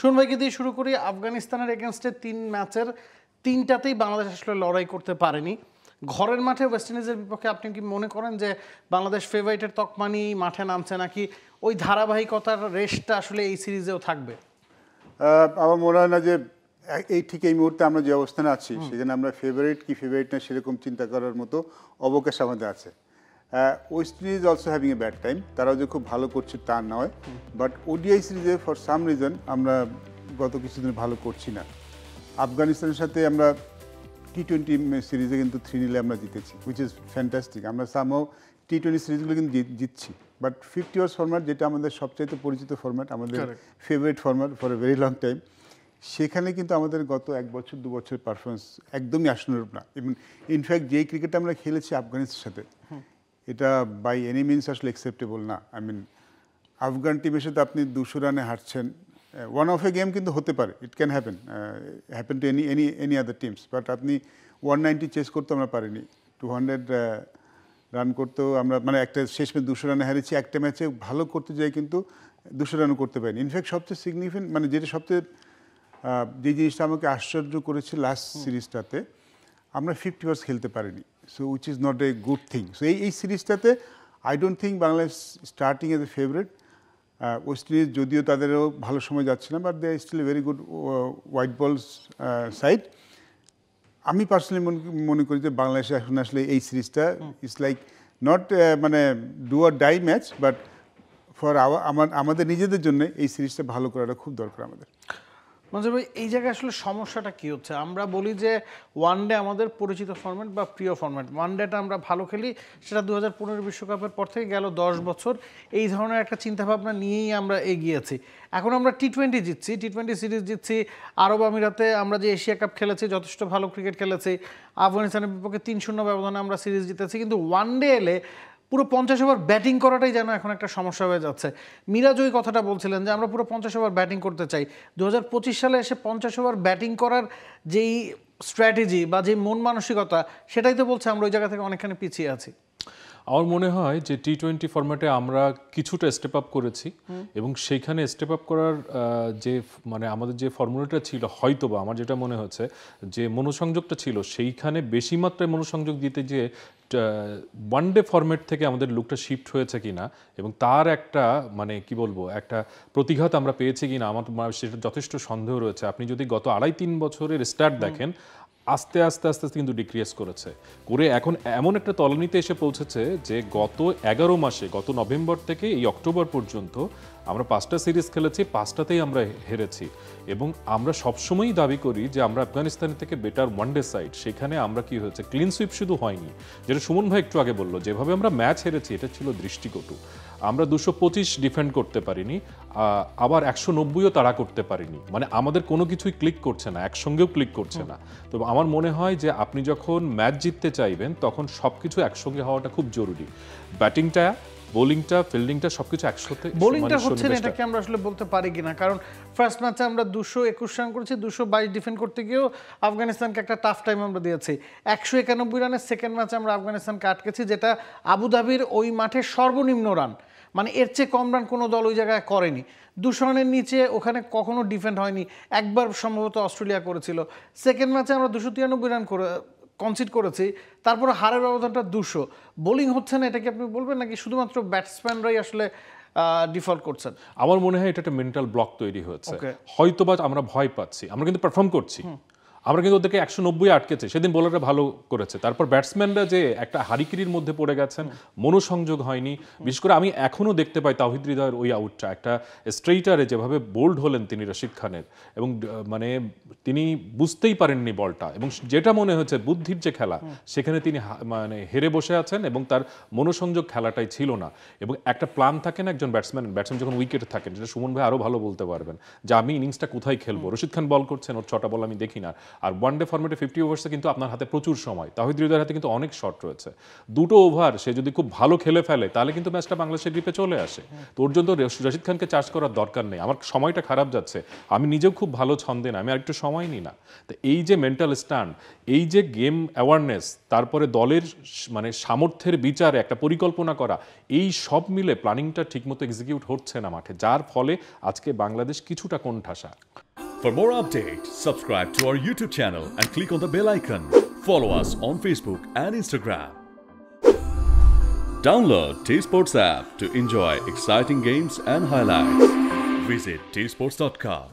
শোন ভাইকে দিয়ে শুরু করি। আফগানিস্তানের এগেনস্টে 3 ম্যাচের 3টাতেই বাংলাদেশ আসলে লড়াই করতে পারেনি। ঘরের মাঠে ওয়েস্ট ইন্ডিজের বিপক্ষে আপনি কি মনে করেন যে বাংলাদেশ ফেভারিটের তকমা নিয়েই মাঠে নামছে, নাকি ওই ধারাবাহিকতার রেশটা আসলে এই সিরিজেও থাকবে? আমার মনে হয় না যে ঠিক এই মুহূর্তে আমরা যে অবস্থানে আছি সেখানে আমরা ফেভারিট কি ফেভারিট না সেরকম চিন্তা করার মতো অবকাশ আমাদের আছে। West Indies also having a bad time, তারাও যে খুব ভালো করছে তা নয়, বাট ওডিআই সিরিজে ফর সাম রিজন আমরা গত কিছুদিন ভালো করছি না। আফগানিস্তানের সাথে আমরা T20 সিরিজে কিন্তু 3-0 আমরা জিতেছি, হুইচ ইজ ফ্যান্টাস্টিক। আমরা সামও T20 সিরিজগুলো কিন্তু জিতছি, বাট 50 ওভার্স ফরম্যাট যেটা আমাদের সবচাইতে পরিচিত ফরম্যাট, আমাদের favourite format for a very long time, সেখানে কিন্তু আমাদের গত 1 বছর 2 বছরের পারফরমেন্স একদমই আশানুরূপ না। এবং ইনফ্যাক্ট যেই ক্রিকেট আমরা খেলেছি আফগানিস্তানের সাথে, এটা বাই এনি মিনস আসলে অ্যাকসেপ্টেবল না। আই মিন আফগান টিমের সাথে আপনি 200 রানে হারছেন, ওয়ান অফ এ গেম কিন্তু হতে পারে, it can happen to any other teams, but আপনি 190 চেস করতে আমরা পারিনি, 200 রান করতেও আমরা মানে একটা শেষ ম্যাচ 200 রানে হারিয়েছি। একটা ম্যাচে ভালো করতে যাই কিন্তু 200 রানও করতে পারিনি। ইনফ্যাক্ট সবচেয়ে সিগনিফিকেন্ট মানে যেটা সবচেয়ে যে জিনিসটা আমাকে আশ্চর্য করেছে লাস্ট সিরিজটাতে, আমরা 50 ওভার্স খেলতে পারিনি, so which is not a good thing. So এই সিরিজটাতে I don't think Bangladesh starting as a favourite. West Indies যদিও তাদেরও ভালো সময় যাচ্ছে না, but they are still a very good white balls side. আমি পার্সোনালি মনে করি যে বাংলাদেশে এখন আসলে এই সিরিজটা ইজ লাইক নট মানে do or die match, but for আমাদের নিজেদের জন্য এই সিরিজটা ভালো করাটা খুব দরকার আমাদের। মঞ্জুর ভাই, এই জায়গায় আসলে সমস্যাটা কি হচ্ছে? আমরা বলি যে ওয়ানডে আমাদের পরিচিত ফরম্যাট বা প্রিয় ফরম্যাট, ওয়ানডেটা আমরা ভালো খেলি, সেটা 2015 বিশ্বকাপের পর থেকে গেল 10 বছর এই ধরনের একটা চিন্তাভাবনা নিয়েই আমরা এগিয়েছি। এখন আমরা T20 জিতছি, T20 সিরিজ জিতছি, আরব আমিরাতে আমরা যে এশিয়া কাপ খেলেছি যথেষ্ট ভালো ক্রিকেট খেলেছি, আফগানিস্তানের বিপক্ষে 3-0 ব্যবধানে আমরা সিরিজ জিতেছি, কিন্তু ওয়ানডে এলে পুরো 50 ওভার ব্যাটিং করাটাই যেন এখন একটা সমস্যা হয়ে যাচ্ছে। মিরাজ ওই কথাটা বলছিলেন যে আমরা পুরো 50 ওভার ব্যাটিং করতে চাই। 2025 সালে এসে 50 ওভার ব্যাটিং করার যেই স্ট্র্যাটেজি বা যেই মন মানসিকতা, সেটাই তো বলছে আমরা ওই জায়গা থেকে অনেকখানি পিছিয়ে আছি। আমার মনে হয় যে T20 ফরম্যাটে আমরা কিছুটা স্টেপ আপ করেছি, এবং সেইখানে স্টেপ আপ করার যে মানে আমাদের যে ফর্মুলাটা ছিল, হয়তো বা আমার যেটা মনে হচ্ছে যে মনোসংযোগটা ছিল, সেইখানে বেশি মাত্রায় মনোসংযোগ দিতে যে ওয়ানডে ফরম্যাট থেকে আমাদের লুকটা শিফট হয়েছে কিনা, এবং তার একটা মানে কি বলবো একটা প্রতিঘাত আমরা পেয়েছি কিনা, আমার সেটা যথেষ্ট সন্দেহ রয়েছে। আপনি যদি গত 2.5-3 বছরের স্টার্ট দেখেন, আস্তে আস্তে আস্তে আস্তে কিন্তু ডিক্রিজ করে এখন এমন একটা তলানিতে এসে পৌঁছেছে যে গত 11 মাসে, গত নভেম্বর থেকে এই অক্টোবর পর্যন্ত আমরা 5টা সিরিজ খেলেছি, 5টাতেই আমরা হেরেছি। এবং আমরা সবসময়ই দাবি করি যে আমরা আফগানিস্তানের থেকে বেটার ওয়ানডে সাইড। সেখানে আমরা কি হয়েছে, ক্লিন সুইপ শুধু হয়নি, যেটা সুমন ভাই একটু আগে বললো, যেভাবে আমরা ম্যাচ হেরেছি এটা ছিল দৃষ্টিকটু। আমরা 225 ডিফেন্ড করতে পারিনি, আবার 190ও তাড়া করতে পারিনি, মানে আমাদের কোনো কিছুই ক্লিক করছে না, একসঙ্গেও ক্লিক করছে না। তো আমার মনে হয় যে আপনি যখন ম্যাচ জিততে চাইবেন তখন সব কিছু একসঙ্গে হওয়াটা খুব জরুরি। ব্যাটিংটা, বোলিংটা, ফিল্ডিংটা সবকিছু একসাথে। বোলিংটা হচ্ছে না এটাকে আমরা আসলে বলতে পারি কিনা, কারণ ফার্স্ট ম্যাচে আমরা 221 রান করেছি, 222 ডিফেন্ড করতে গিয়েও আফগানিস্তানকে একটা টাফ টাইম আমরা দিয়েছি। 191 রানের সেকেন্ড ম্যাচে আমরা আফগানিস্তানকে আটকেছি, যেটা আবুধাবির ওই মাঠের সর্বনিম্ন রান, মানে এর চেয়ে কম রান কোনো দল ওই জায়গায় করেনি। 200 রানের নিচে ওখানে কখনো ডিফেন্ড হয়নি, একবার সম্ভবত অস্ট্রেলিয়া করেছিল। সেকেন্ড ম্যাচে আমরা 293 রান কনসিড করেছি, তারপরে হারের ব্যবধানটা 200। বোলিং হচ্ছে না এটা কি আপনি বলবেন, নাকি শুধুমাত্র ব্যাটসম্যানরাই আসলে ডিফল্ট করছেন? আমার মনে হয় এটা একটা মেন্টাল ব্লক তৈরি হয়েছে, হয়তোবা আমরা ভয় পাচ্ছি। আমরা কিন্তু পারফর্ম করছি, আমরা কিন্তু ওদেরকে 190 আটকেছে, সেদিন বোলাররা ভালো করেছে, তারপর ব্যাটসম্যানরা যে একটা হারিকিরির মধ্যে পড়ে গেছেন, মনোসংযোগ হয়নি। বিশেষ করে আমি এখনও দেখতে পাই তাওহিদ হৃদয়ের ওই আউটটা, একটা স্ট্রেইটারে যেভাবে বোল্ড হলেন তিনি রশিদ খানের, এবং মানে তিনি বুঝতেই পারেননি বলটা, এবং যেটা মনে হচ্ছে বুদ্ধির যে খেলা, সেখানে তিনি মানে হেরে বসে আছেন, এবং তার মনোসংযোগ খেলাটাই ছিল না। এবং একটা প্ল্যান থাকে না একজন ব্যাটসম্যান যখন উইকেটে থাকেন, যেটা সুমন ভাই আরও ভালো বলতে পারবেন, যে আমি ইনিংসটা কোথায় খেলবো। রশিদ খান বল করছেন, ওর 6টা বল আমি দেখি না, আর ওয়ানডে ফরম্যাটে 50 ওভার্সে কিন্তু আপনার হাতে প্রচুর সময়, তাহিদ হৃদয়ের হাতে কিন্তু অনেক শট রয়েছে, 2টো ওভার সে যদি খুব ভালো খেলে ফেলে তাহলে কিন্তু ম্যাচটা বাংলাদেশের গ্রিপে চলে আসে। তো ওর জন্য রশিদ খানকে চার্জ করার দরকার নেই, আমার সময়টা খারাপ যাচ্ছে, আমি নিজেও খুব ভালো ছন্দে না, আমি আরেকটু সময় নিই না। তো এই যে মেন্টাল স্ট্যান্ড, এই যে গেম অ্যাওয়ারনেস, তারপরে দলের মানে সামর্থ্যের বিচারে একটা পরিকল্পনা করা, এই সব মিলে প্ল্যানিংটা ঠিকমতো এক্সিকিউট হচ্ছে না মাঠে, যার ফলে আজকে বাংলাদেশ কিছুটা কোণঠাসা। For more updates, subscribe to our YouTube channel and click on the bell icon. Follow us on Facebook and Instagram. Download T-Sports app to enjoy exciting games and highlights. Visit tsports.com.